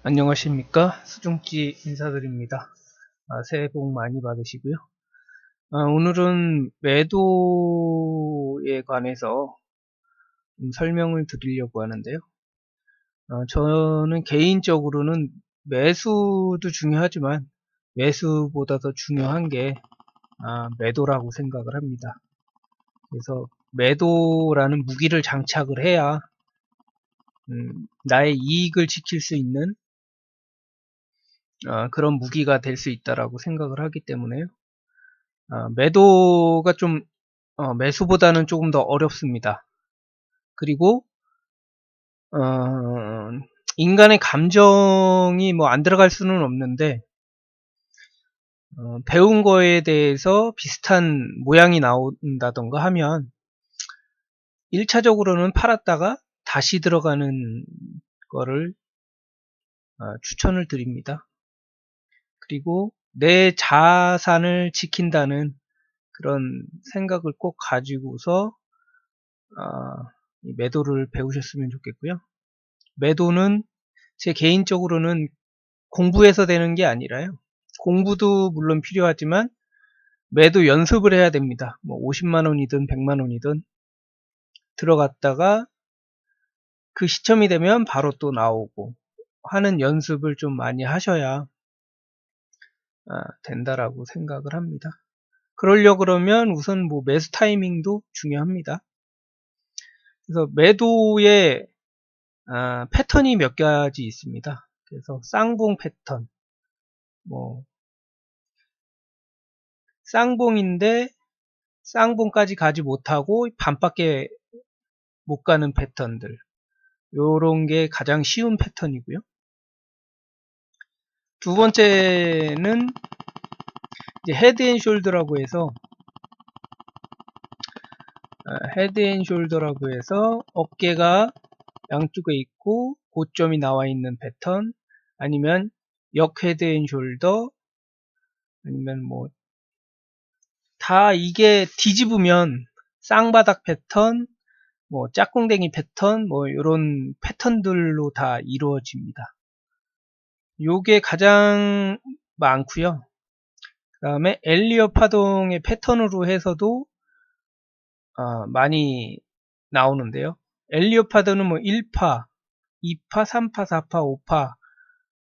안녕하십니까. 수중지 인사드립니다. 새해 복 많이 받으시고요. 오늘은 매도에 관해서 좀 설명을 드리려고 하는데요. 저는 개인적으로는 매수도 중요하지만 매수보다 더 중요한 게 매도라고 생각을 합니다. 그래서 매도라는 무기를 장착을 해야 나의 이익을 지킬 수 있는 그런 무기가 될 수 있다라고 생각을 하기 때문에요. 매도가 좀 매수보다는 조금 더 어렵습니다. 그리고 어, 인간의 감정이 뭐 안 들어갈 수는 없는데 배운 거에 대해서 비슷한 모양이 나온다던가 하면 1차적으로는 팔았다가 다시 들어가는 거를 추천을 드립니다. 그리고 내 자산을 지킨다는 그런 생각을 꼭 가지고서 이 매도를 배우셨으면 좋겠고요. 매도는 제 개인적으로는 공부해서 되는 게 아니라요. 공부도 물론 필요하지만 매도 연습을 해야 됩니다. 뭐 50만 원이든 100만 원이든 들어갔다가 그 시점이 되면 바로 또 나오고 하는 연습을 좀 많이 하셔야 된다라고 생각을 합니다. 그러려고 그러면 우선 뭐 매수 타이밍도 중요합니다. 그래서 매도의 패턴이 몇 가지 있습니다. 그래서 쌍봉 패턴, 뭐 쌍봉인데 쌍봉까지 가지 못하고 반밖에 못 가는 패턴들, 요런 게 가장 쉬운 패턴이고요. 두 번째는 이제 헤드앤숄더라고 해서 어깨가 양쪽에 있고 고점이 나와 있는 패턴, 아니면 역 헤드앤숄더, 아니면 뭐 다 이게 뒤집으면 쌍바닥 패턴, 뭐 짝꿍댕이 패턴, 뭐 이런 패턴들로 다 이루어집니다. 요게 가장 많고요. 그 다음에 엘리어 파동의 패턴으로 해서도 많이 나오는데요. 엘리어 파동은 뭐 1파, 2파, 3파, 4파, 5파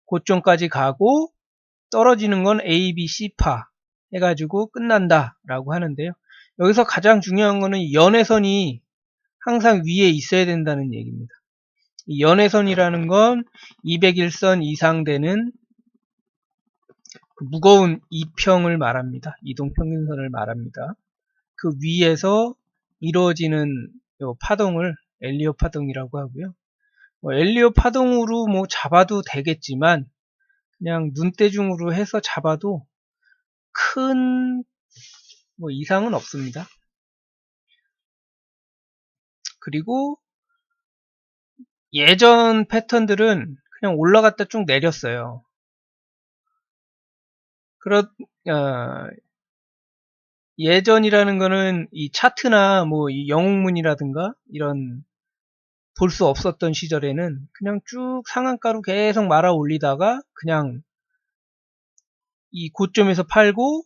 고점까지 가고 떨어지는 건 A, B, C파 해가지고 끝난다 라고 하는데요. 여기서 가장 중요한 거는 연애선이 항상 위에 있어야 된다는 얘기입니다. 이 연애선이라는 건 201선 이상 되는 무거운 이평을 말합니다. 이동평균선을 말합니다. 그 위에서 이루어지는 요 파동을 엘리어 파동이라고 하고요. 엘리어 파동으로 뭐 잡아도 되겠지만 그냥 눈대중으로 해서 잡아도 큰 뭐 이상은 없습니다. 그리고 예전 패턴들은 그냥 올라갔다 쭉 내렸어요. 예전이라는 거는 이 차트나 뭐 이 영웅문이라든가 이런 볼 수 없었던 시절에는 그냥 쭉 상한가로 계속 말아 올리다가 그냥 이 고점에서 팔고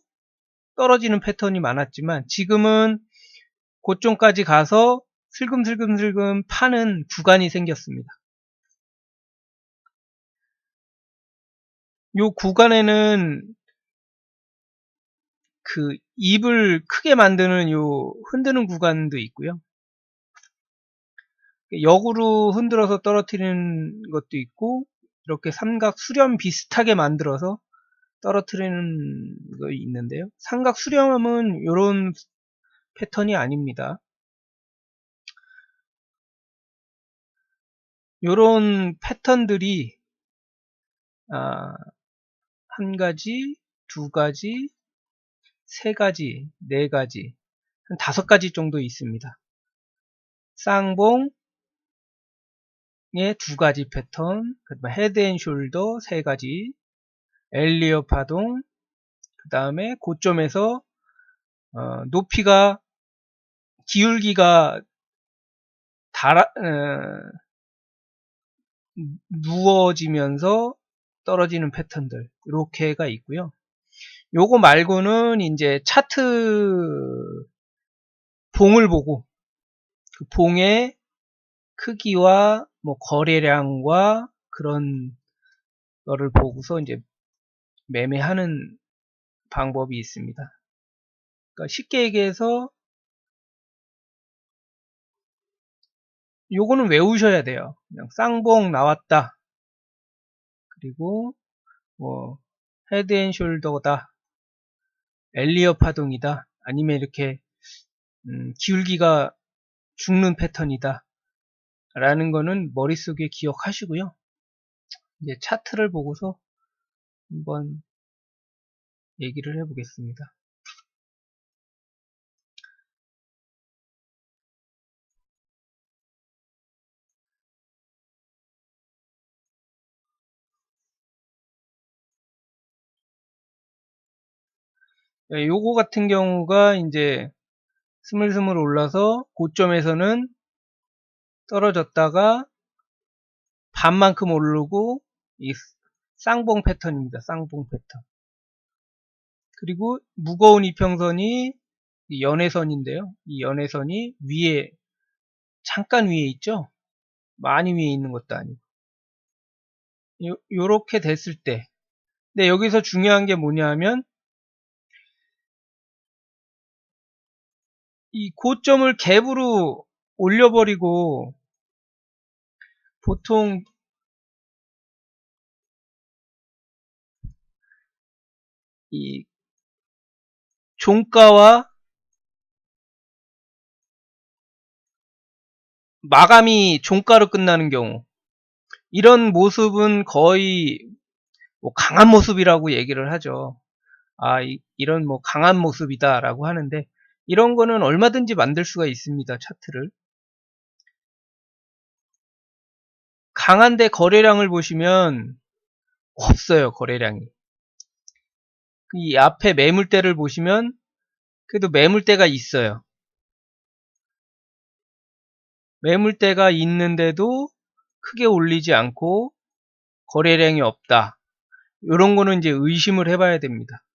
떨어지는 패턴이 많았지만 지금은 고점까지 가서 슬금슬금 파는 구간이 생겼습니다. 요 구간에는 그 입을 크게 만드는 요 흔드는 구간도 있고요. 역으로 흔들어서 떨어뜨리는 것도 있고 이렇게 삼각 수렴 비슷하게 만들어서 떨어뜨리는 거 있는데요. 삼각 수렴은 이런 패턴이 아닙니다. 이런 패턴들이 한 가지, 두 가지, 세 가지, 네 가지, 한 5가지 정도 있습니다. 쌍봉의 2가지 패턴, 헤드앤숄더 3가지, 엘리어 파동, 그 다음에 고점에서 높이가 기울기가 누워지면서 떨어지는 패턴들 이렇게가 있고요. 요거 말고는 이제 차트 봉을 보고 그 봉의 크기와 뭐 거래량과 그런 거를 보고서 이제 매매하는 방법이 있습니다. 그러니까 쉽게 얘기해서 요거는 외우셔야 돼요. 그냥 쌍봉 나왔다. 그리고 뭐 헤드앤숄더다. 엘리어 파동이다. 아니면 이렇게 기울기가 죽는 패턴이다. 라는 거는 머릿속에 기억하시고요. 이제 차트를 보고서 한번 얘기를 해보겠습니다. 요거 같은 경우가 이제 스물스물 올라서 고점에서는 떨어졌다가 반만큼 오르고 이 쌍봉 패턴입니다. 쌍봉 패턴. 그리고 무거운 이평선이 연애선인데요. 이 연애선이 위에 잠깐 위에 있죠. 많이 위에 있는 것도 아니고 요렇게 됐을 때 근데 여기서 중요한 게 뭐냐 하면 이 고점을 갭으로 올려버리고 보통 이 종가와 마감이 종가로 끝나는 경우 이런 모습은 거의 뭐 강한 모습이라고 얘기를 하죠. 이런 뭐 강한 모습이다라고 하는데 이런 거는 얼마든지 만들 수가 있습니다. 차트를. 강한데 거래량을 보시면 없어요. 거래량이. 이 앞에 매물대를 보시면 그래도 매물대가 있어요. 매물대가 있는데도 크게 올리지 않고 거래량이 없다. 이런 거는 이제 의심을 해봐야 됩니다.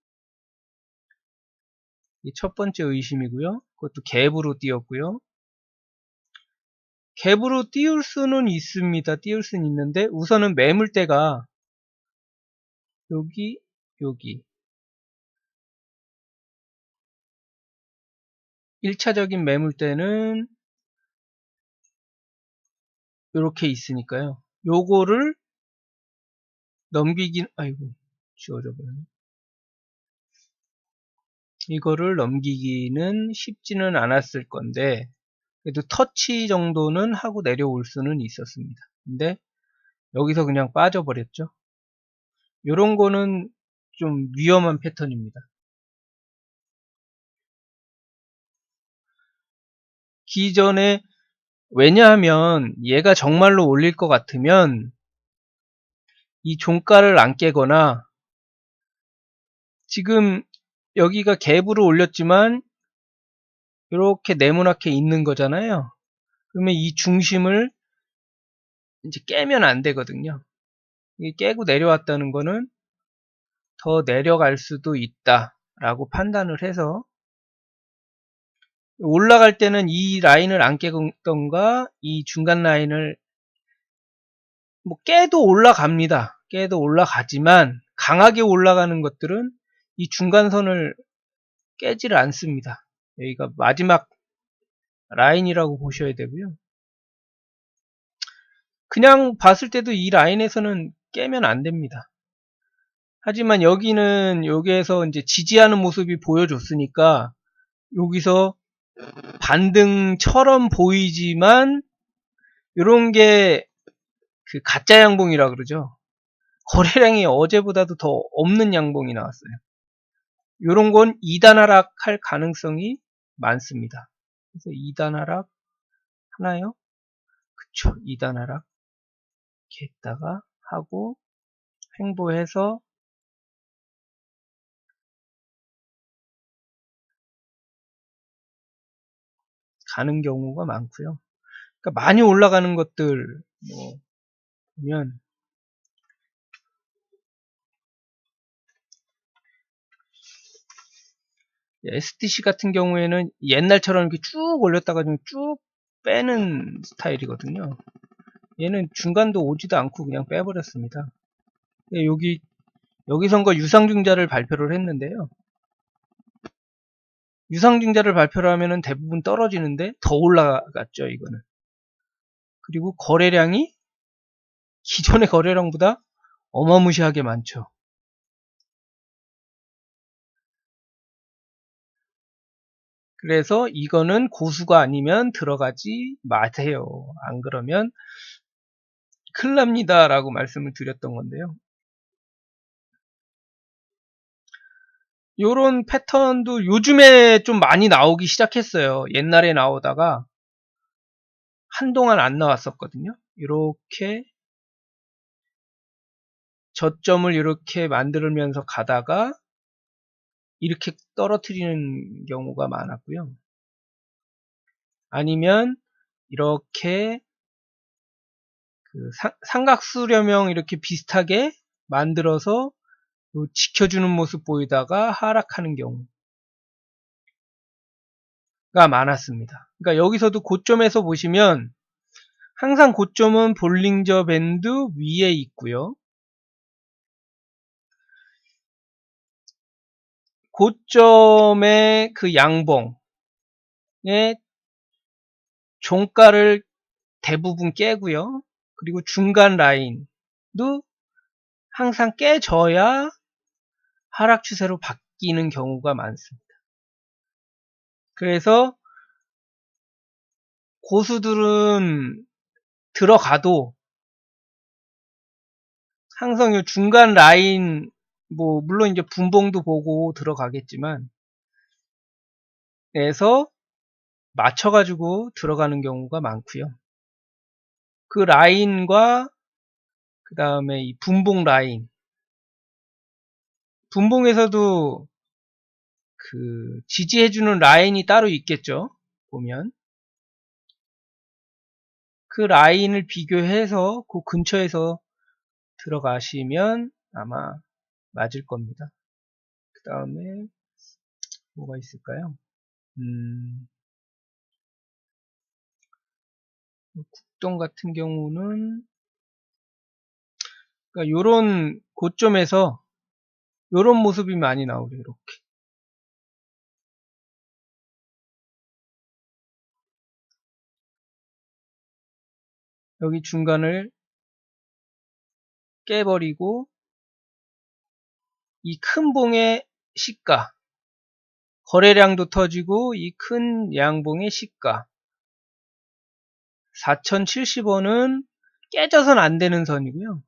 이게 첫 번째 의심이고요. 그것도 갭으로 띄웠고요. 갭으로 띄울 수는 있습니다. 띄울 수는 있는데 우선은 매물대가 여기 1차적인 매물대는 이렇게 있으니까요. 요거를 아이고 지워져 버렸네. 이거를 넘기기는 쉽지는 않았을 건데 그래도 터치 정도는 하고 내려올 수는 있었습니다. 근데 여기서 그냥 빠져버렸죠. 요런 거는 좀 위험한 패턴입니다. 기존에 왜냐하면 얘가 정말로 올릴 것 같으면 이 종가를 안 깨거나 지금 여기가 갭으로 올렸지만 이렇게 네모나게 있는 거잖아요. 그러면 이 중심을 이제 깨면 안 되거든요. 이게 깨고 내려왔다는 거는 더 내려갈 수도 있다라고 판단을 해서 올라갈 때는 이 라인을 안 깨던가 이 중간 라인을 뭐 깨도 올라갑니다. 깨도 올라가지만 강하게 올라가는 것들은 이 중간선을 깨지를 않습니다. 여기가 마지막 라인이라고 보셔야 되고요. 그냥 봤을 때도 이 라인에서는 깨면 안 됩니다. 하지만 여기에서 이제 지지하는 모습이 보여줬으니까 여기서 반등처럼 보이지만 이런 게 그 가짜 양봉이라 그러죠. 거래량이 어제보다도 더 없는 양봉이 나왔어요. 이런 건 2단 하락할 가능성이 많습니다. 그래서 2단 하락 하나요? 그쵸. 2단 하락 이렇게 했다가 하고 횡보해서 가는 경우가 많고요. 그러니까 많이 올라가는 것들 보면 STC 같은 경우에는 옛날처럼 이렇게 쭉 올렸다가 좀 쭉 빼는 스타일이거든요. 얘는 중간도 오지도 않고 그냥 빼버렸습니다. 여기선거 유상증자를 발표를 했는데요. 유상증자를 발표를 하면은 대부분 떨어지는데 더 올라갔죠, 이거는. 그리고 거래량이 기존의 거래량보다 어마무시하게 많죠. 그래서 이거는 고수가 아니면 들어가지 마세요. 안 그러면 큰일 납니다. 라고 말씀을 드렸던 건데요. 요런 패턴도 요즘에 좀 많이 나오기 시작했어요. 옛날에 나오다가 한동안 안 나왔었거든요. 이렇게 저점을 이렇게 만들면서 가다가 이렇게 떨어뜨리는 경우가 많았고요. 아니면 이렇게 그 삼각수렴형 이렇게 비슷하게 만들어서 지켜주는 모습 보이다가 하락하는 경우가 많았습니다. 그러니까 여기서도 고점에서 보시면 항상 고점은 볼링저 밴드 위에 있고요. 고점의 그 양봉의 종가를 대부분 깨고요. 그리고 중간 라인도 항상 깨져야 하락 추세로 바뀌는 경우가 많습니다. 그래서 고수들은 들어가도 항상 이 중간 라인, 물론 이제 분봉도 보고 들어가겠지만, 에서 맞춰가지고 들어가는 경우가 많고요. 그 라인과 그 다음에 이 분봉 라인, 분봉에서도 그 지지해주는 라인이 따로 있겠죠. 보면 그 라인을 비교해서 그 근처에서 들어가시면 아마 맞을 겁니다. 그 다음에 뭐가 있을까요? 국동 같은 경우는 그러니까 요런 고점에서 요런 모습이 많이 나오죠. 이렇게 여기 중간을 깨버리고 이 큰 봉의 시가 거래량도 터지고 이 큰 양봉의 시가 4,070원은 깨져선 안 되는 선이고요.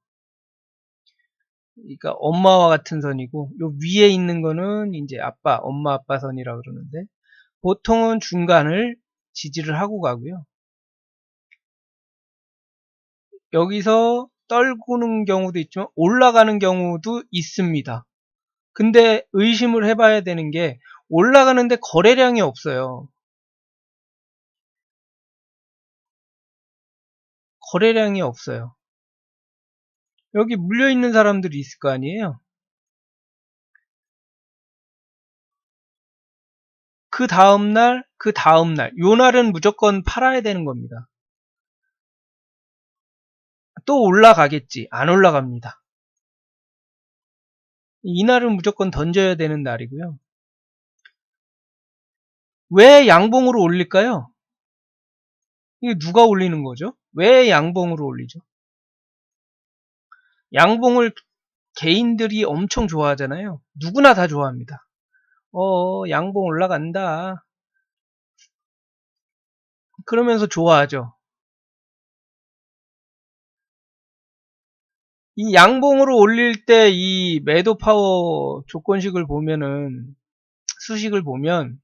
그러니까 엄마와 같은 선이고 요 위에 있는 거는 이제 엄마 아빠 선이라고 그러는데 보통은 중간을 지지를 하고 가고요. 여기서 떨구는 경우도 있지만 올라가는 경우도 있습니다. 근데 의심을 해봐야 되는 게 올라가는데 거래량이 없어요. 거래량이 없어요. 여기 물려있는 사람들이 있을 거 아니에요. 그 다음날 요 날은 무조건 팔아야 되는 겁니다. 또 올라가겠지. 안 올라갑니다. 이날은 무조건 던져야 되는 날이고요. 왜 양봉으로 올릴까요? 이게 누가 올리는 거죠? 왜 양봉으로 올리죠? 양봉을 개인들이 엄청 좋아하잖아요. 누구나 다 좋아합니다. 양봉 올라간다. 그러면서 좋아하죠. 이 양봉으로 올릴 때 이 매도 파워 조건식을 보면은, 수식을 보면,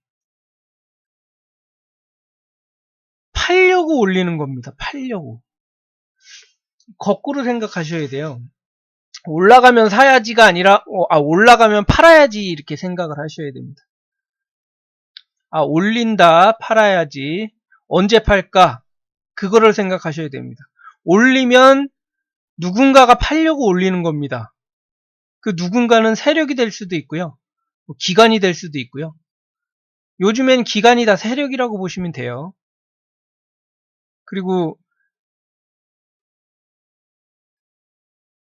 팔려고 올리는 겁니다. 팔려고. 거꾸로 생각하셔야 돼요. 올라가면 사야지가 아니라, 올라가면 팔아야지 이렇게 생각을 하셔야 됩니다. 올린다, 팔아야지. 언제 팔까? 그거를 생각하셔야 됩니다. 올리면 누군가가 팔려고 올리는 겁니다. 그 누군가는 세력이 될 수도 있고요. 기관이 될 수도 있고요. 요즘엔 기관이 다 세력이라고 보시면 돼요. 그리고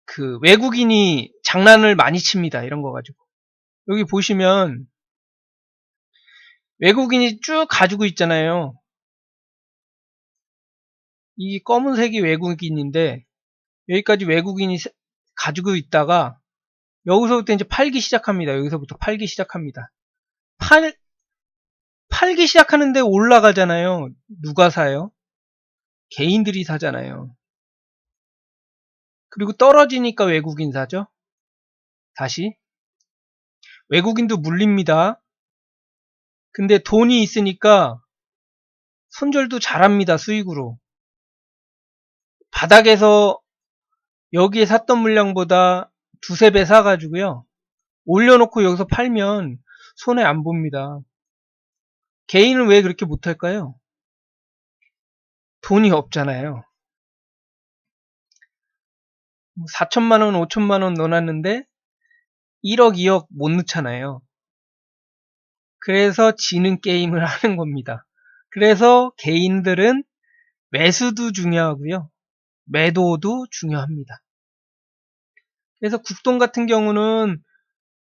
그 외국인이 장난을 많이 칩니다. 이런 거 가지고. 여기 보시면 외국인이 쭉 가지고 있잖아요. 이 검은색이 외국인인데 여기까지 외국인이 가지고 있다가 여기서부터 이제 팔기 시작합니다. 여기서부터 팔기 시작합니다. 팔기 시작하는데 올라가잖아요. 누가 사요? 개인들이 사잖아요. 그리고 떨어지니까 외국인 사죠. 다시 외국인도 물립니다. 근데 돈이 있으니까 손절도 잘합니다. 수익으로. 바닥에서 여기에 샀던 물량보다 두세 배 사가지고요. 올려놓고 여기서 팔면 손해 안 봅니다. 개인은 왜 그렇게 못할까요? 돈이 없잖아요. 4천만원, 5천만원 넣어놨는데 1억, 2억 못 넣잖아요. 그래서 지는 게임을 하는 겁니다. 그래서 개인들은 매수도 중요하고요. 매도도 중요합니다. 그래서 국돈 같은 경우는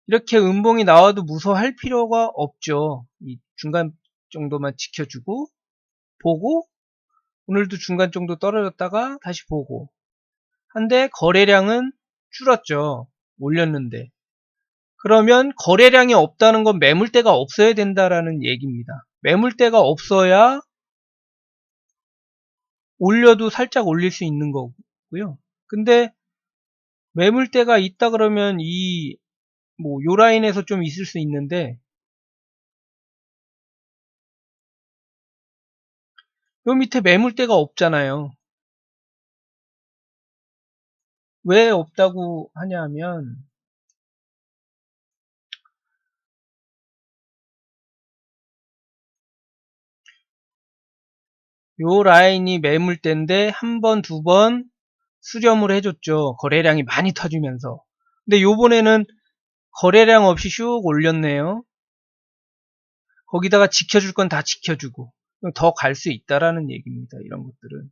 이렇게 음봉이 나와도 무서워할 필요가 없죠. 이 중간 정도만 지켜주고 보고 오늘도 중간 정도 떨어졌다가 다시 보고 한데 거래량은 줄었죠. 올렸는데 그러면 거래량이 없다는 건 매물대가 없어야 된다라는 얘기입니다. 매물대가 없어야 올려도 살짝 올릴 수 있는 거고요. 근데 매물대가 있다 그러면 요 라인에서 좀 있을 수 있는데 요 밑에 매물대가 없잖아요. 왜 없다고 하냐면 요 라인이 매물대인데 한 번, 두 번 수렴을 해줬죠. 거래량이 많이 터지면서. 근데 요번에는 거래량 없이 슉 올렸네요. 거기다가 지켜줄 건 다 지켜주고 더 갈 수 있다라는 얘기입니다. 이런 것들은.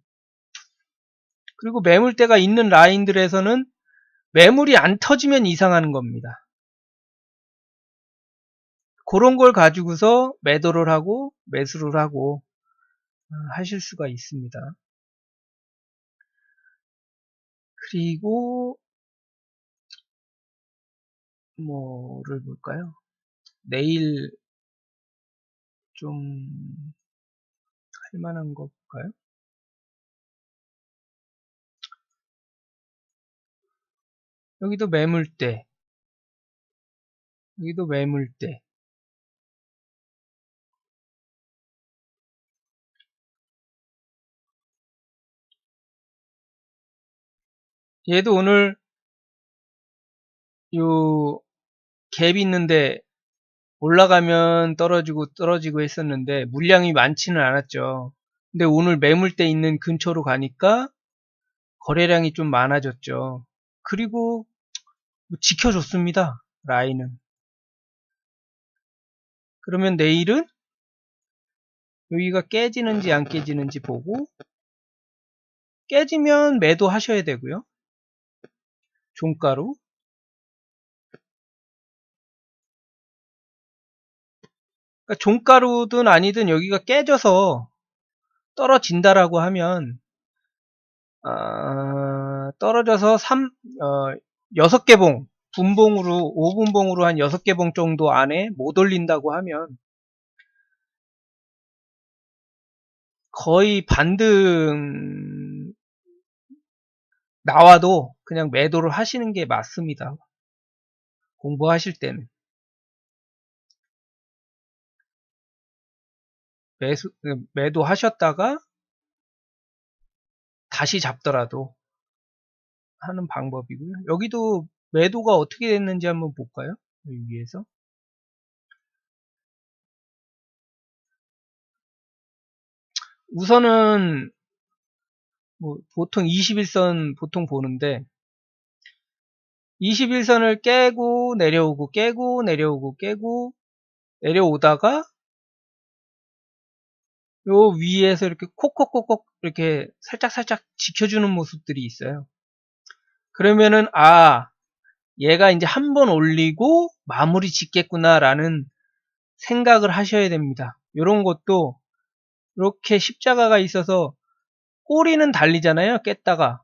그리고 매물대가 있는 라인들에서는 매물이 안 터지면 이상한 겁니다. 그런 걸 가지고서 매도를 하고 매수를 하고 하실 수가 있습니다. 그리고 뭐를 볼까요? 내일 좀 할만한 거 볼까요? 여기도 매물대, 여기도 매물대. 얘도 오늘 요 갭 있는데 올라가면 떨어지고 했었는데 물량이 많지는 않았죠. 근데 오늘 매물대 있는 근처로 가니까 거래량이 좀 많아졌죠. 그리고 지켜줬습니다. 라인은. 그러면 내일은 여기가 깨지는지 안 깨지는지 보고 깨지면 매도 하셔야 되고요. 종가로. 그러니까 종가로든 아니든 여기가 깨져서 떨어진다라고 하면 떨어져서 6개봉 분봉으로 5분봉으로 한 6개봉 정도 안에 못 올린다고 하면 거의 반등 나와도 그냥 매도를 하시는 게 맞습니다. 공부하실 때는 매도 하셨다가 다시 잡더라도 하는 방법이고요. 여기도 매도가 어떻게 됐는지 한번 볼까요? 여기 위에서 우선은 뭐 보통 21선 보통 보는데 21선을 깨고 내려오고 깨고 내려오고 깨고 내려오다가 요 위에서 이렇게 콕콕콕콕 이렇게 살짝살짝 지켜주는 모습들이 있어요. 그러면은 얘가 이제 한 번 올리고 마무리 짓겠구나라는 생각을 하셔야 됩니다. 요런 것도 이렇게 십자가가 있어서 꼬리는 달리잖아요. 깼다가.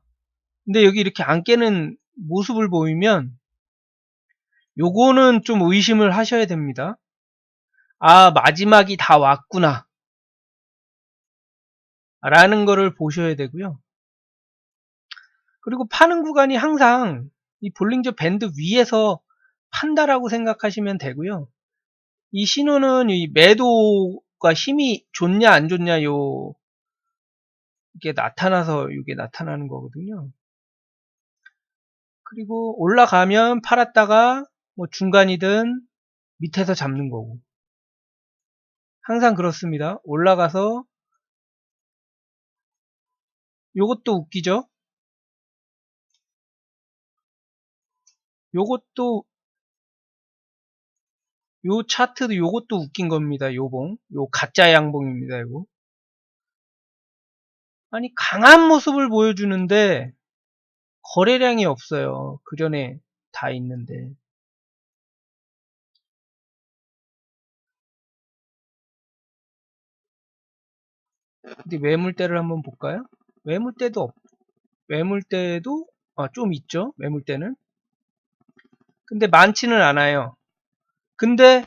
근데 여기 이렇게 안 깨는 모습을 보이면 요거는 좀 의심을 하셔야 됩니다. 마지막이 다 왔구나 라는 거를 보셔야 되고요. 그리고 파는 구간이 항상 이 볼링저 밴드 위에서 판다라고 생각하시면 되고요. 이 신호는 이 매도가 힘이 좋냐 안 좋냐 이게 나타나서 이게 나타나는 거거든요. 그리고 올라가면 팔았다가 뭐 중간이든 밑에서 잡는 거고. 항상 그렇습니다. 올라가서 요것도 웃기죠? 요것도 요 차트도 요것도 웃긴 겁니다. 요 가짜 양봉입니다. 이거. 아니 강한 모습을 보여주는데 거래량이 없어요. 그 전에 다 있는데. 근데 매물대를 한번 볼까요? 매물대도 좀 있죠. 매물대는. 근데 많지는 않아요. 근데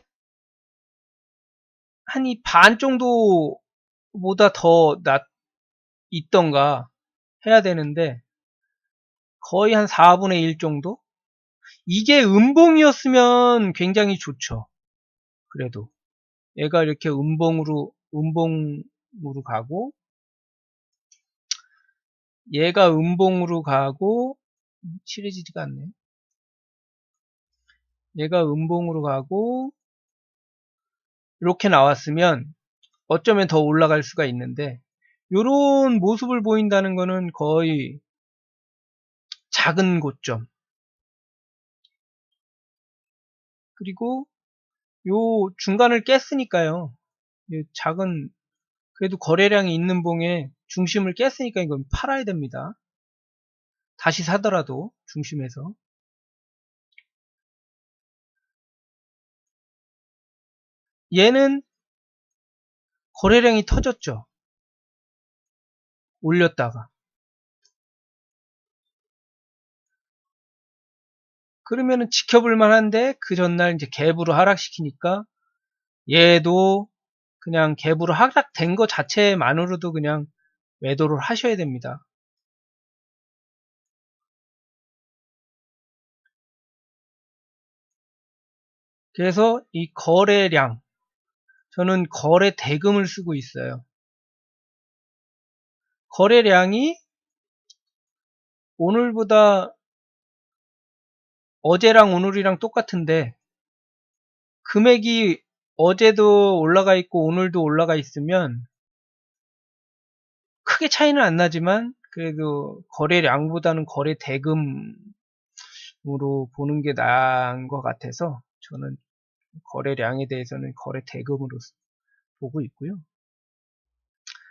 한 이 반 정도보다 더 있던가 해야 되는데 거의 한 4분의 1 정도? 이게 음봉이었으면 굉장히 좋죠. 그래도 얘가 이렇게 음봉으로 가고 얘가 음봉으로 가고 칠해지지가 않네. 얘가 음봉으로 가고 이렇게 나왔으면 어쩌면 더 올라갈 수가 있는데 요런 모습을 보인다는 거는 거의 작은 고점. 그리고 요 중간을 깼으니까요. 그래도 거래량이 있는 봉에 중심을 깼으니까 이건 팔아야 됩니다. 다시 사더라도 중심에서. 얘는 거래량이 터졌죠. 올렸다가. 그러면은 지켜볼 만한데 그 전날 이제 갭으로 하락시키니까 얘도 그냥 갭으로 하락된 것 자체만으로도 그냥 매도를 하셔야 됩니다. 그래서 이 거래량, 저는 거래 대금을 쓰고 있어요. 거래량이 오늘보다 어제랑 오늘이랑 똑같은데 금액이 어제도 올라가 있고 오늘도 올라가 있으면 크게 차이는 안 나지만 그래도 거래량보다는 거래 대금으로 보는 게 나은 것 같아서 저는 거래량에 대해서는 거래 대금으로 보고 있고요.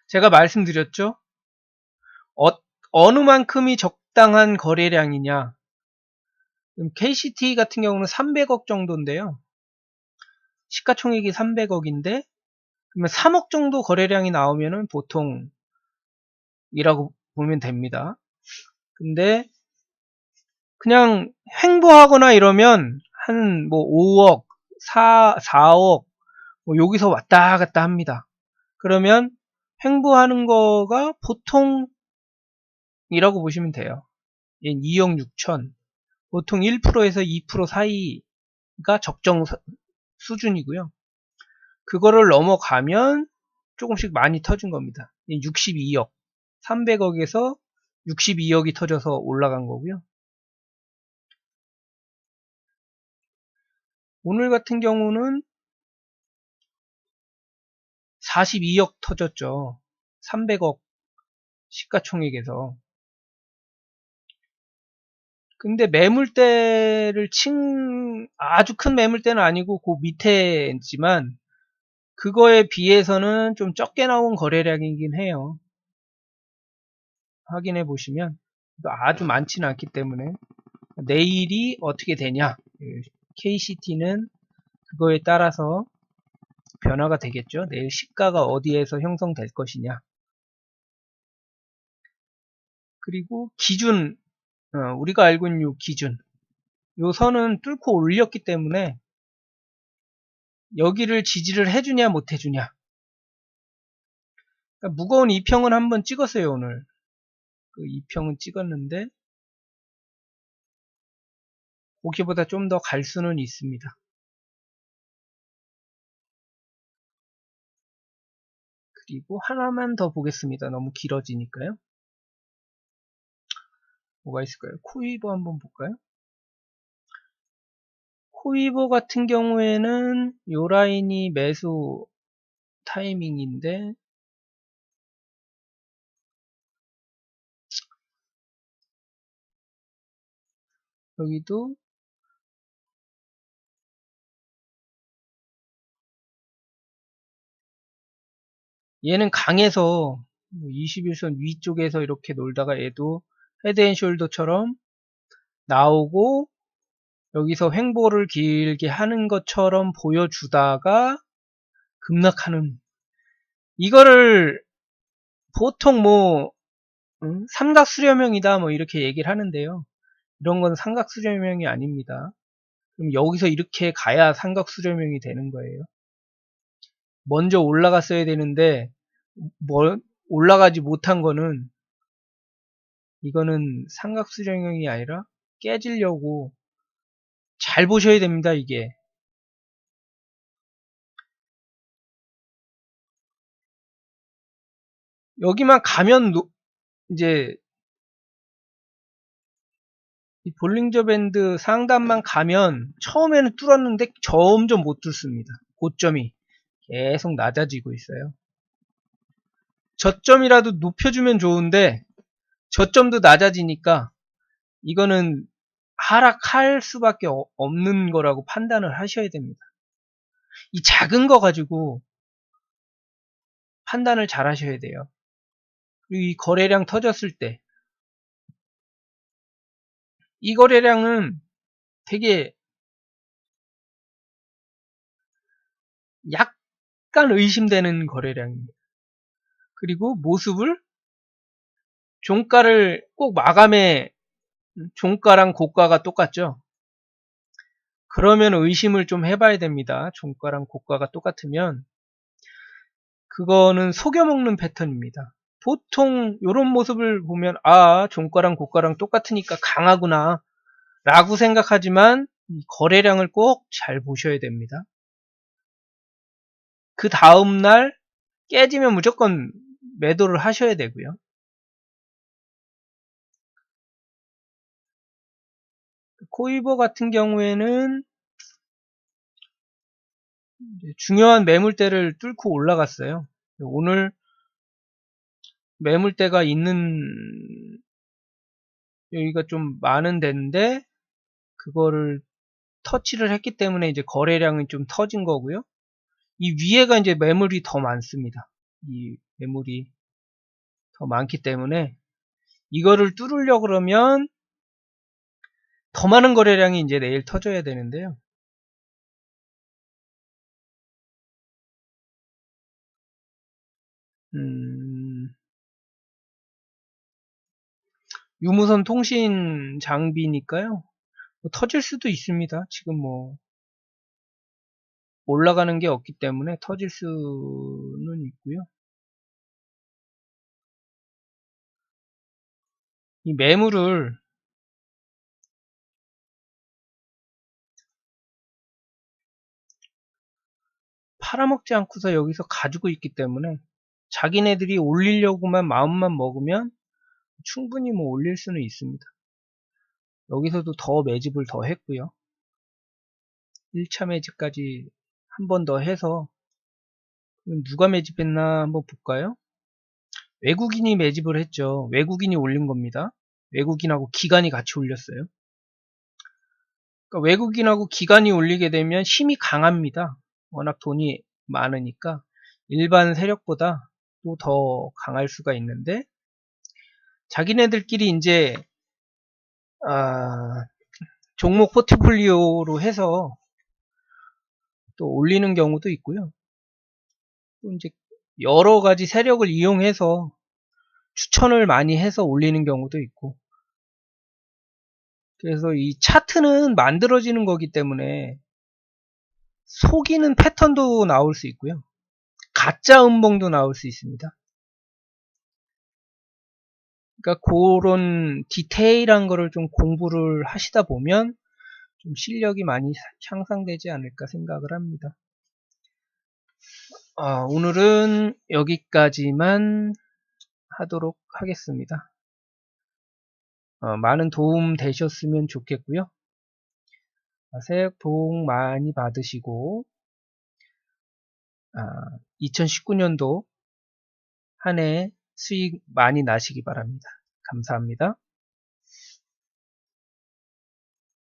제가 말씀드렸죠. 어느 만큼이 적당한 거래량이냐. KCT 같은 경우는 300억 정도인데요. 시가총액이 300억인데 그러면 3억 정도 거래량이 나오면은 보통이라고 보면 됩니다. 근데 그냥 횡보하거나 이러면 한 뭐 5억, 4억 뭐 여기서 왔다 갔다 합니다. 그러면 횡보하는 거가 보통이라고 보시면 돼요. 2억 6천. 보통 1%에서 2% 사이가 적정 수준이고요. 그거를 넘어가면 조금씩 많이 터진 겁니다. 62억. 300억에서 62억이 터져서 올라간 거고요. 오늘 같은 경우는 42억 터졌죠. 300억 시가총액에서. 근데 매물대를 아주 큰 매물대는 아니고 그 밑에지만 그거에 비해서는 좀 적게 나온 거래량이긴 해요. 확인해 보시면 아주 많지는 않기 때문에 내일이 어떻게 되냐, KCT는 그거에 따라서 변화가 되겠죠. 내일 시가가 어디에서 형성될 것이냐. 그리고 기준, 우리가 알고 있는 요 기준, 요 선은 뚫고 올렸기 때문에 여기를 지지를 해주냐 못 해주냐. 그러니까 무거운 2평은 한번 찍었어요. 오늘 그 2평은 찍었는데 거기보다 좀 더 갈 수는 있습니다. 그리고 하나만 더 보겠습니다. 너무 길어지니까요. 뭐가 있을까요? 코이버 한번 볼까요? 코이버 같은 경우에는 요 라인이 매수 타이밍인데 여기도 얘는 강해서 21선 위쪽에서 이렇게 놀다가 얘도 헤드앤숄더처럼 나오고 여기서 횡보를 길게 하는 것처럼 보여주다가 급락하는, 이거를 보통 뭐 삼각수렴형이다 뭐 이렇게 얘기를 하는데요. 이런 건 삼각수렴형이 아닙니다. 그럼 여기서 이렇게 가야 삼각수렴형이 되는 거예요. 먼저 올라갔어야 되는데 올라가지 못한 거는, 이거는 삼각수렴형이 아니라 깨지려고 잘 보셔야 됩니다. 이게 여기만 가면 이제 이 볼링저 밴드 상단만 가면 처음에는 뚫었는데 점점 못 뚫습니다. 고점이 계속 낮아지고 있어요. 저점이라도 높여주면 좋은데 저점도 낮아지니까 이거는 하락할 수밖에 없는 거라고 판단을 하셔야 됩니다. 이 작은 거 가지고 판단을 잘 하셔야 돼요. 그리고 이 거래량 터졌을 때 이 거래량은 되게 약간 의심되는 거래량입니다. 그리고 모습을, 종가를 꼭 마감해, 종가랑 고가가 똑같죠. 그러면 의심을 좀 해봐야 됩니다. 종가랑 고가가 똑같으면 그거는 속여먹는 패턴입니다. 보통 이런 모습을 보면 종가랑 고가랑 똑같으니까 강하구나 라고 생각하지만 거래량을 꼭 잘 보셔야 됩니다. 그 다음날 깨지면 무조건 매도를 하셔야 되고요. 코이버 같은 경우에는 중요한 매물대를 뚫고 올라갔어요. 오늘 매물대가 있는 여기가 좀 많은 데인데 그거를 터치를 했기 때문에 이제 거래량이 좀 터진 거고요. 이 위에가 이제 매물이 더 많습니다. 이 매물이 더 많기 때문에 이거를 뚫으려 그러면 더 많은 거래량이 이제 내일 터져야 되는데요. 유무선 통신 장비니까요. 뭐 터질 수도 있습니다. 지금 뭐 올라가는 게 없기 때문에 터질 수는 있고요. 이 매물을 팔아먹지 않고서 여기서 가지고 있기 때문에 자기네들이 올리려고만 마음만 먹으면 충분히 뭐 올릴 수는 있습니다. 여기서도 더 매집을 더 했고요. 1차 매집까지 한 번 더 해서 누가 매집했나 한번 볼까요? 외국인이 매집을 했죠. 외국인이 올린 겁니다. 외국인하고 기관이 같이 올렸어요. 그러니까 외국인하고 기관이 올리게 되면 힘이 강합니다. 워낙 돈이 많으니까 일반 세력보다 또 더 강할 수가 있는데, 자기네들끼리 이제 종목 포트폴리오로 해서 또 올리는 경우도 있고요. 또 이제 여러 가지 세력을 이용해서 추천을 많이 해서 올리는 경우도 있고, 그래서 이 차트는 만들어지는 거기 때문에 속이는 패턴도 나올 수 있고요. 가짜 음봉도 나올 수 있습니다. 그러니까 그런 디테일한 거를 좀 공부를 하시다 보면 좀 실력이 많이 향상되지 않을까 생각을 합니다. 오늘은 여기까지만 하도록 하겠습니다. 많은 도움 되셨으면 좋겠고요. 새해 복 많이 받으시고 2019년도 한 해 수익 많이 나시기 바랍니다. 감사합니다.